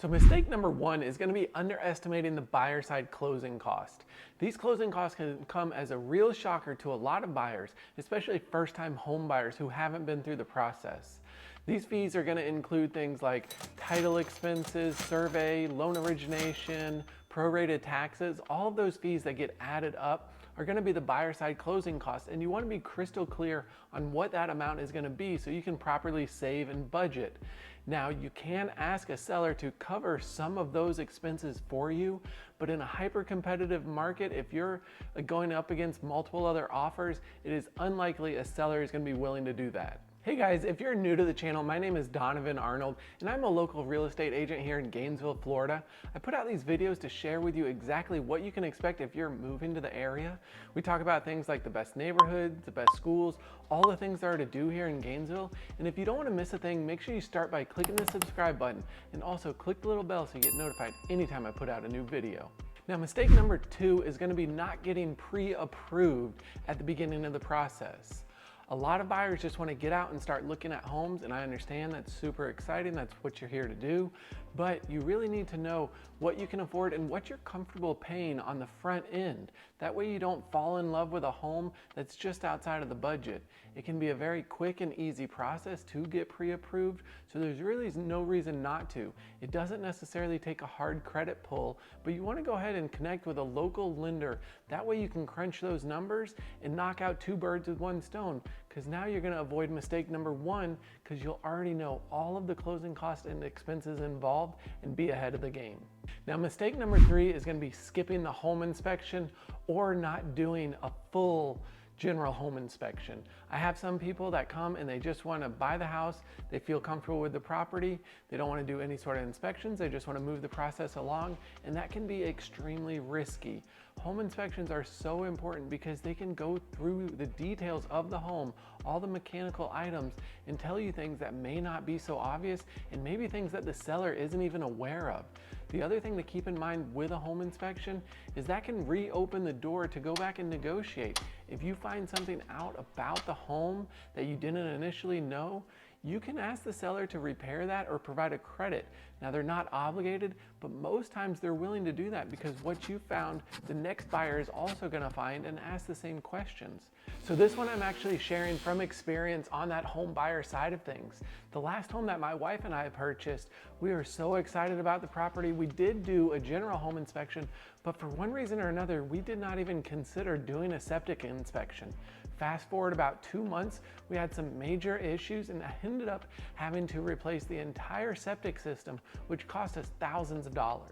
So mistake number one is going to be underestimating the buyer side closing cost. These closing costs can come as a real shocker to a lot of buyers, especially first-time home buyers who haven't been through the process. These fees are going to include things like title expenses, survey, loan origination, prorated taxes. All of those fees that get added up are going to be the buyer side closing costs, and you want to be crystal clear on what that amount is going to be so you can properly save and budget. Now, you can ask a seller to cover some of those expenses for you, but in a hyper-competitive market, if you're going up against multiple other offers, it is unlikely a seller is going to be willing to do that. Hey guys, if you're new to the channel, my name is Donovan Arnold, and I'm a local real estate agent here in Gainesville, Florida. I put out these videos to share with you exactly what you can expect if you're moving to the area. We talk about things like the best neighborhoods, the best schools, all the things there are to do here in Gainesville. And if you don't want to miss a thing, make sure you start by clicking the subscribe button and also click the little bell so you get notified anytime I put out a new video. Now, mistake number two is going to be not getting pre-approved at the beginning of the process. A lot of buyers just want to get out and start looking at homes, and I understand that's super exciting. That's what you're here to do, but you really need to know what you can afford and what you're comfortable paying on the front end. That way you don't fall in love with a home that's just outside of the budget. It can be a very quick and easy process to get pre-approved, so there's really no reason not to. It doesn't necessarily take a hard credit pull, but you want to go ahead and connect with a local lender. That way you can crunch those numbers and knock out two birds with one stone, because now you're going to avoid mistake number one because you'll already know all of the closing costs and expenses involved and be ahead of the game. Now, mistake number three is going to be skipping the home inspection or not doing a full general home inspection. I have some people that come and they just want to buy the house, they feel comfortable with the property, they don't want to do any sort of inspections, they just want to move the process along, and that can be extremely risky. Home inspections are so important because they can go through the details of the home, all the mechanical items, and tell you things that may not be so obvious and maybe things that the seller isn't even aware of. The other thing to keep in mind with a home inspection is that can reopen the door to go back and negotiate. If you find something out about the home that you didn't initially know, you can ask the seller to repair that or provide a credit. Now, they're not obligated, but most times they're willing to do that because what you found, the next buyer is also going to find and ask the same questions. So this one I'm actually sharing from experience on that home buyer side of things. The last home that my wife and I purchased, we were so excited about the property. We did do a general home inspection, but for one reason or another, we did not even consider doing a septic inspection. Fast forward about 2 months, we had some major issues and I ended up having to replace the entire septic system, which cost us thousands of dollars.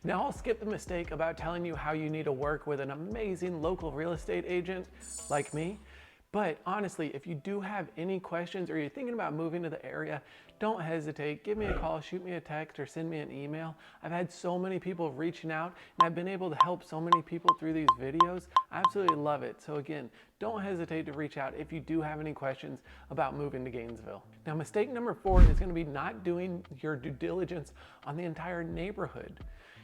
Now I'll skip the mistake about telling you how you need to work with an amazing local real estate agent like me. But honestly, if you do have any questions or you're thinking about moving to the area, don't hesitate. Give me a call, shoot me a text, or send me an email. I've had so many people reaching out and I've been able to help so many people through these videos. I absolutely love it. So again, don't hesitate to reach out if you do have any questions about moving to Gainesville. Now, mistake number four is going to be not doing your due diligence on the entire neighborhood.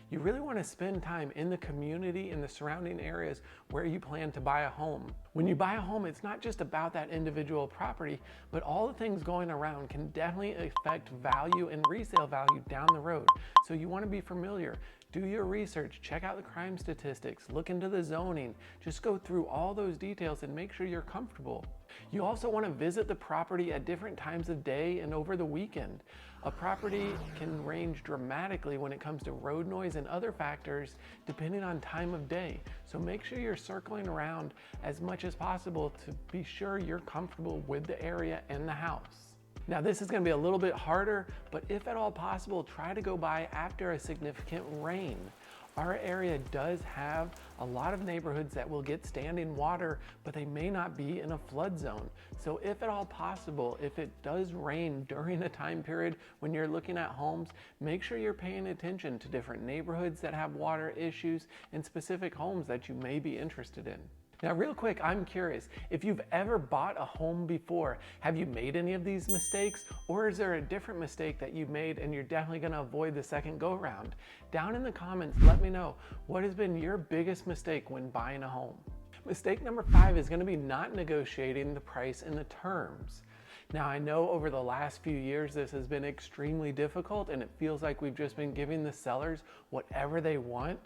You really want to spend time in the community, in the surrounding areas where you plan to buy a home. When you buy a home, it's not just about that individual property, but all the things going around can definitely affect value and resale value down the road. So you want to be familiar. Do your research, check out the crime statistics, look into the zoning, just go through all those details and make sure you're comfortable. You also want to visit the property at different times of day and over the weekend. A property can range dramatically when it comes to road noise and other factors depending on time of day. So make sure you're circling around as much as possible to be sure you're comfortable with the area and the house. Now, this is going to be a little bit harder, but if at all possible, try to go by after a significant rain. Our area does have a lot of neighborhoods that will get standing water, but they may not be in a flood zone. So if at all possible, if it does rain during a time period when you're looking at homes, make sure you're paying attention to different neighborhoods that have water issues and specific homes that you may be interested in. Now, real quick, I'm curious, if you've ever bought a home before, have you made any of these mistakes? Or is there a different mistake that you've made and you're definitely gonna avoid the second go round? Down in the comments, let me know, what has been your biggest mistake when buying a home? Mistake number 5 is gonna be not negotiating the price and the terms. Now, I know over the last few years this has been extremely difficult and it feels like we've just been giving the sellers whatever they want,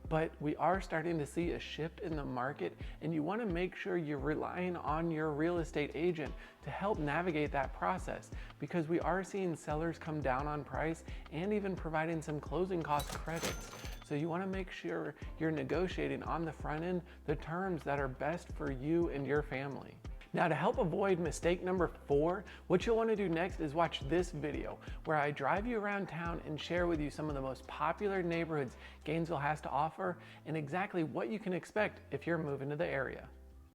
but we are starting to see a shift in the market, and you want to make sure you're relying on your real estate agent to help navigate that process, because we are seeing sellers come down on price and even providing some closing cost credits. So you want to make sure you're negotiating on the front end the terms that are best for you and your family. Now, to help avoid mistake number 4, what you'll want to do next is watch this video where I drive you around town and share with you some of the most popular neighborhoods Gainesville has to offer and exactly what you can expect if you're moving to the area.